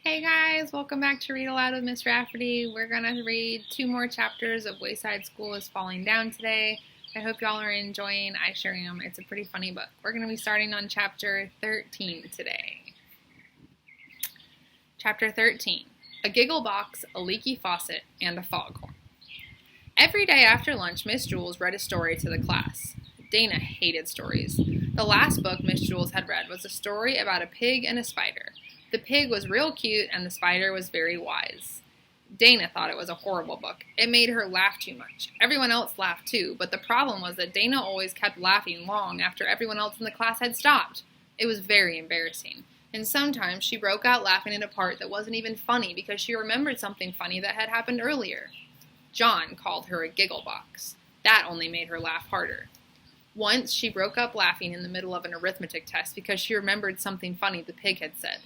Hey guys, welcome back to Read Aloud with Miss Rafferty. We're going to read 2 more chapters of Wayside School is Falling Down today. I hope y'all are enjoying. I sure am. It's a pretty funny book. We're going to be starting on chapter 13 today. Chapter 13. A giggle box, a leaky faucet, and a foghorn. Every day after lunch, Miss Jules read a story to the class. Dana hated stories. The last book Miss Jules had read was a story about a pig and a spider. The pig was real cute and the spider was very wise. Dana thought it was a horrible book. It made her laugh too much. Everyone else laughed too, but the problem was that Dana always kept laughing long after everyone else in the class had stopped. It was very embarrassing. And sometimes she broke out laughing at a part that wasn't even funny because she remembered something funny that had happened earlier. John called her a giggle box. That only made her laugh harder. Once she broke up laughing in the middle of an arithmetic test because she remembered something funny the pig had said.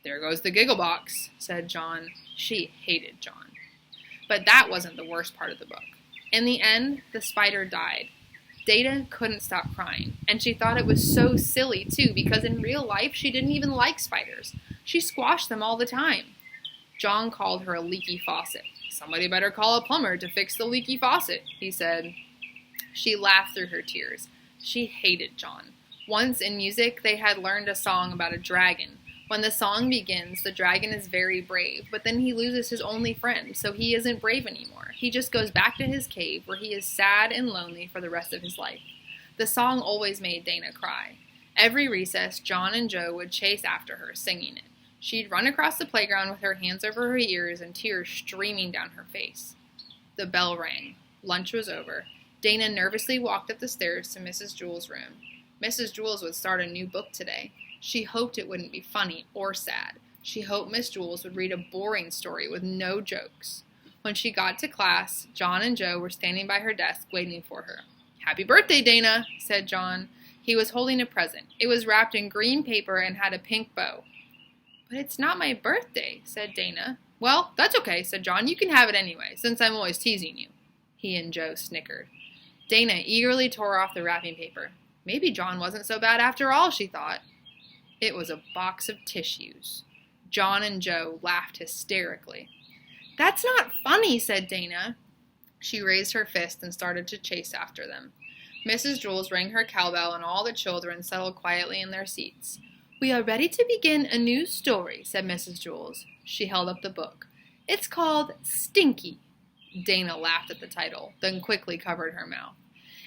"There goes the giggle box," said John. She hated John. But that wasn't the worst part of the book. In the end, the spider died. Dana couldn't stop crying, and she thought it was so silly, too, because in real life she didn't even like spiders. She squashed them all the time. John called her a leaky faucet. "Somebody better call a plumber to fix the leaky faucet," he said. She laughed through her tears. She hated John. Once in music, they had learned a song about a dragon. When the song begins, the dragon is very brave, but then he loses his only friend, so he isn't brave anymore. He just goes back to his cave where he is sad and lonely for the rest of his life. The song always made Dana cry. Every recess, John and Joe would chase after her, singing it. She'd run across the playground with her hands over her ears and tears streaming down her face. The bell rang. Lunch was over. Dana nervously walked up the stairs to Mrs. Jules' room. Mrs. Jules would start a new book today. She hoped it wouldn't be funny or sad. She hoped Miss Jules would read a boring story with no jokes. When she got to class, John and Joe were standing by her desk waiting for her. "Happy birthday, Dana," said John. He was holding a present. It was wrapped in green paper and had a pink bow. "But it's not my birthday," said Dana. "Well, that's okay," said John. "You can have it anyway, since I'm always teasing you." He and Joe snickered. Dana eagerly tore off the wrapping paper. Maybe John wasn't so bad after all, she thought. It was a box of tissues. John and Joe laughed hysterically. "That's not funny," said Dana. She raised her fist and started to chase after them. Mrs. Jules rang her cowbell and all the children settled quietly in their seats. "We are ready to begin a new story," said Mrs. Jules. She held up the book. "It's called Stinky." Dana laughed at the title, then quickly covered her mouth.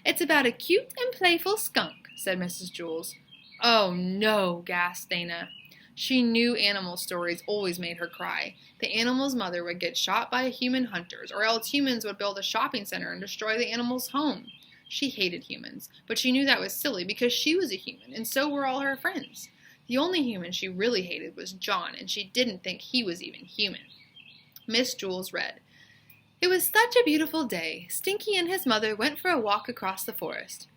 "It's about a cute and playful skunk," said Mrs. Jules. "Oh, no," gasped Dana. She knew animal stories always made her cry. The animal's mother would get shot by human hunters, or else humans would build a shopping center and destroy the animal's home. She hated humans, but she knew that was silly because she was a human, and so were all her friends. The only human she really hated was John, and she didn't think he was even human. Miss Jules read, "It was such a beautiful day. Stinky and his mother went for a walk across the forest."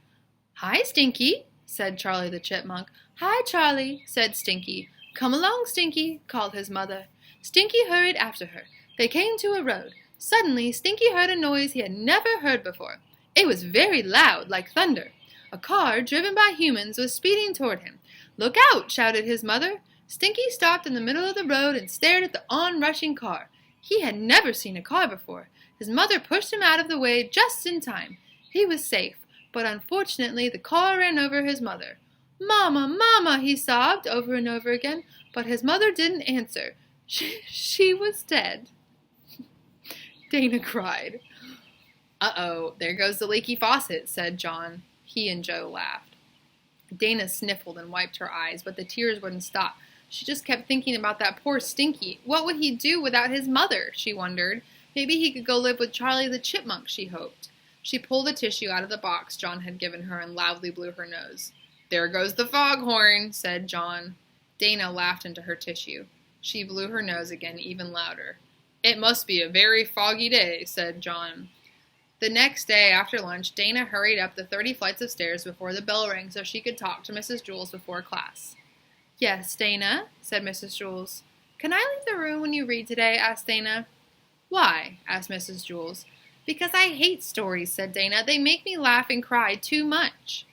"Hi, Stinky," said Charlie the Chipmunk. "Hi, Charlie," said Stinky. "Come along, Stinky," called his mother. Stinky hurried after her. They came to a road. Suddenly, Stinky heard a noise he had never heard before. It was very loud, like thunder. A car, driven by humans, was speeding toward him. "Look out!" shouted his mother. Stinky stopped in the middle of the road and stared at the onrushing car. He had never seen a car before. His mother pushed him out of the way just in time. He was safe. But unfortunately, the car ran over his mother. "Mama, Mama," he sobbed over and over again, but his mother didn't answer. She was dead. Dana cried. "Uh-oh, there goes the leaky faucet," said John. He and Joe laughed. Dana sniffled and wiped her eyes, but the tears wouldn't stop. She just kept thinking about that poor Stinky. What would he do without his mother, she wondered. Maybe he could go live with Charlie the Chipmunk, she hoped. She pulled a tissue out of the box John had given her and loudly blew her nose. "There goes the foghorn," said John. Dana laughed into her tissue. She blew her nose again, even louder. "It must be a very foggy day," said John. The next day, after lunch, Dana hurried up the 30 flights of stairs before the bell rang so she could talk to Mrs. Jules before class. "Yes, Dana," said Mrs. Jules. "Can I leave the room when you read today?" asked Dana. "Why?" asked Mrs. Jules. "Because I hate stories," said Dana. "They make me laugh and cry too much."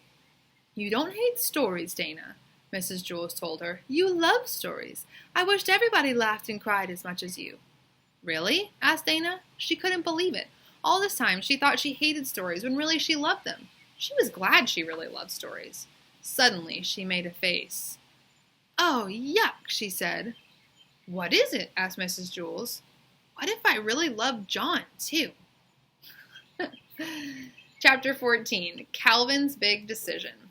"You don't hate stories, Dana. Mrs. Jules told her. "You love stories. I wished everybody laughed and cried as much as you." "Really?" asked Dana. She couldn't believe it. All this time she thought she hated stories when really she loved them. She was glad she really loved stories. Suddenly she made a face. "Oh, yuck," she said. "What is it?" asked Mrs. Jules. "What if I really loved John, too?" Chapter 14, Calvin's Big Decision.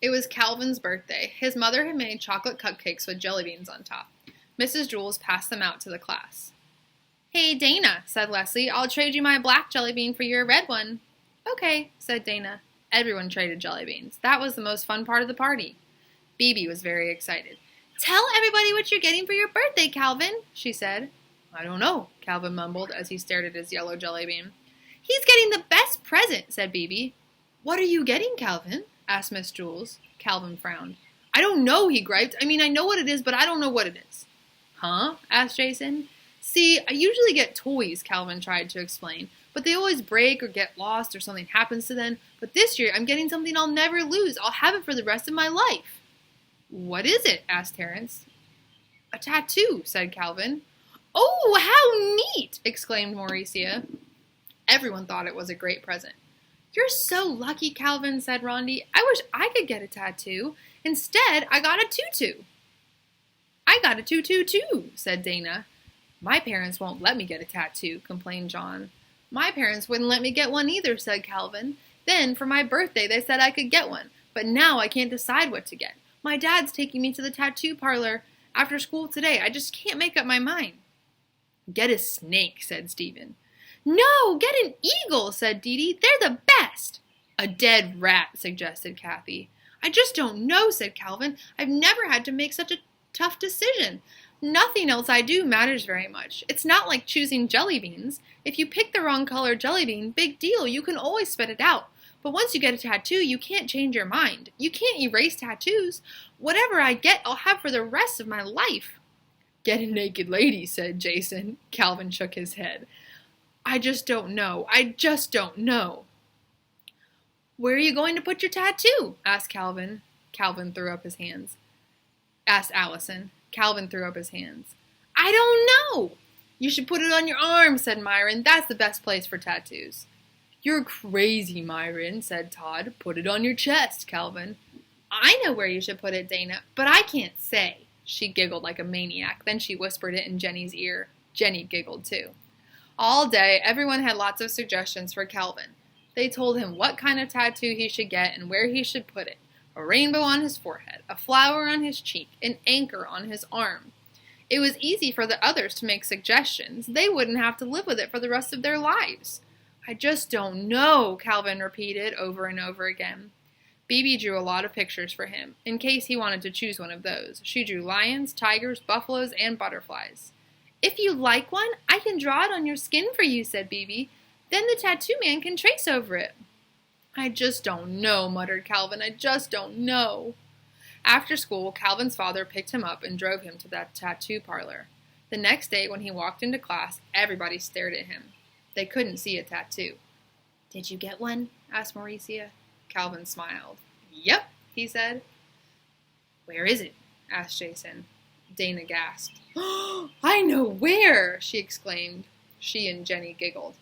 It was Calvin's birthday. His mother had made chocolate cupcakes with jelly beans on top. Mrs. Jules passed them out to the class. "Hey, Dana," said Leslie, "I'll trade you my black jelly bean for your red one." "Okay," said Dana. Everyone traded jelly beans. That was the most fun part of the party. Bibi was very excited. "Tell everybody what you're getting for your birthday, Calvin," she said. "I don't know," Calvin mumbled as he stared at his yellow jelly bean. "He's getting the best present," said Bibi. "What are you getting, Calvin?" asked Miss Jules. Calvin frowned. "I don't know," he griped. "I mean, I know what it is, but I don't know what it is." "Huh?" asked Jason. "See, I usually get toys," Calvin tried to explain, "but they always break or get lost or something happens to them. But this year, I'm getting something I'll never lose. I'll have it for the rest of my life." "What is it?" asked Terrence. "A tattoo," said Calvin. "Oh, how neat!" exclaimed Mauricia. Everyone thought it was a great present. "You're so lucky, Calvin," said Rondi. "I wish I could get a tattoo. Instead, I got a tutu." "I got a tutu too," said Dana. "My parents won't let me get a tattoo," complained John. "My parents wouldn't let me get one either," said Calvin. "Then, for my birthday, they said I could get one, but now I can't decide what to get. My dad's taking me to the tattoo parlor after school today. I just can't make up my mind." "Get a snake," said Stephen. "No, get an eagle," said Dee Dee. "They're the best." "A dead rat," suggested Kathy. "I just don't know," said Calvin. "I've never had to make such a tough decision. Nothing else I do matters very much. It's not like choosing jelly beans. If you pick the wrong color jelly bean, big deal, you can always spit it out. But once you get a tattoo, you can't change your mind. You can't erase tattoos. Whatever I get, I'll have for the rest of my life." "Get a naked lady," said Jason. Calvin shook his head. "I just don't know. I just don't know." "Where are you going to put your tattoo?" asked Calvin. Calvin threw up his hands. Asked Allison. Calvin threw up his hands. "I don't know." "You should put it on your arm," said Myron. "That's the best place for tattoos." "You're crazy, Myron," said Todd. "Put it on your chest, Calvin." "I know where you should put it, Dana, but I can't say." She giggled like a maniac. Then she whispered it in Jenny's ear. Jenny giggled too. All day, everyone had lots of suggestions for Calvin. They told him what kind of tattoo he should get and where he should put it. A rainbow on his forehead, a flower on his cheek, an anchor on his arm. It was easy for the others to make suggestions. They wouldn't have to live with it for the rest of their lives. "I just don't know," Calvin repeated over and over again. Bibi drew a lot of pictures for him, in case he wanted to choose one of those. She drew lions, tigers, buffaloes, and butterflies. "If you like one, I can draw it on your skin for you," said Bibi. "Then the tattoo man can trace over it." "I just don't know," muttered Calvin. "I just don't know." After school, Calvin's father picked him up and drove him to that tattoo parlor. The next day, when he walked into class, everybody stared at him. They couldn't see a tattoo. "Did you get one?" asked Mauricia. Calvin smiled. "Yep," he said. "Where is it?" asked Jason. Dana gasped. "I know where!" she exclaimed. She and Jenny giggled.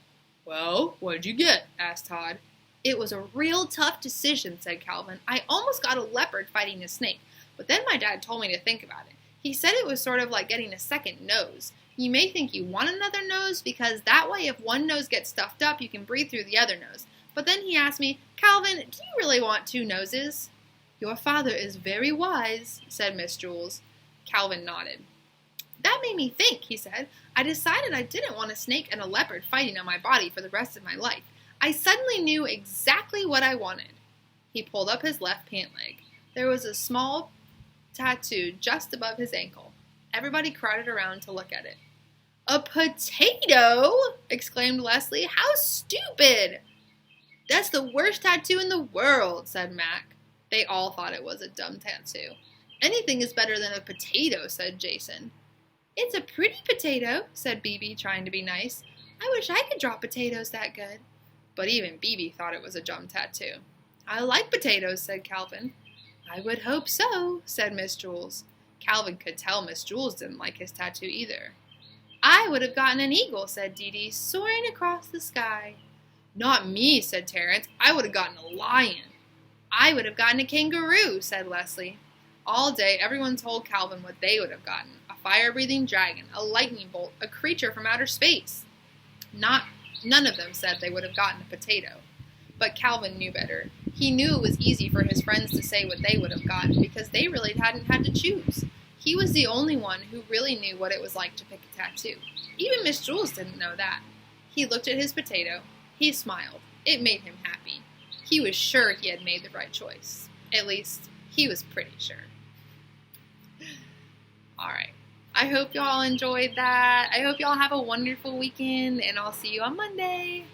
"Well, what'd you get?" asked Todd. "It was a real tough decision," said Calvin. "I almost got a leopard fighting a snake, but then my dad told me to think about it. He said it was sort of like getting a second nose. You may think you want another nose, because that way if one nose gets stuffed up, you can breathe through the other nose. But then he asked me, 'Calvin, do you really want two noses?'" "Your father is very wise," said Miss Jules. Calvin nodded. "That made me think," he said. "I decided I didn't want a snake and a leopard fighting on my body for the rest of my life. I suddenly knew exactly what I wanted." He pulled up his left pant leg. There was a small tattoo just above his ankle. Everybody crowded around to look at it. "A potato!" exclaimed Leslie. "How stupid!" "That's the worst tattoo in the world," said Mac. They all thought it was a dumb tattoo. "Anything is better than a potato," said Jason. "It's a pretty potato," said Bibi, trying to be nice. "I wish I could draw potatoes that good." But even Bibi thought it was a dumb tattoo. "I like potatoes," said Calvin. I would hope so, said Miss Jules. Calvin could tell Miss Jules didn't like his tattoo either. I would have gotten an eagle, said Dee Dee, soaring across the sky. Not me, said Terrence. I would have gotten a lion. I would have gotten a kangaroo, said Leslie. All day, everyone told Calvin what they would have gotten. A fire-breathing dragon, a lightning bolt, a creature from outer space. None of them said they would have gotten a potato. But Calvin knew better. He knew it was easy for his friends to say what they would have gotten because they really hadn't had to choose. He was the only one who really knew what it was like to pick a tattoo. Even Miss Jules didn't know that. He looked at his potato. He smiled. It made him happy. He was sure he had made the right choice. At least, he was pretty sure. Alright. I hope y'all enjoyed that. I hope y'all have a wonderful weekend, and I'll see you on Monday.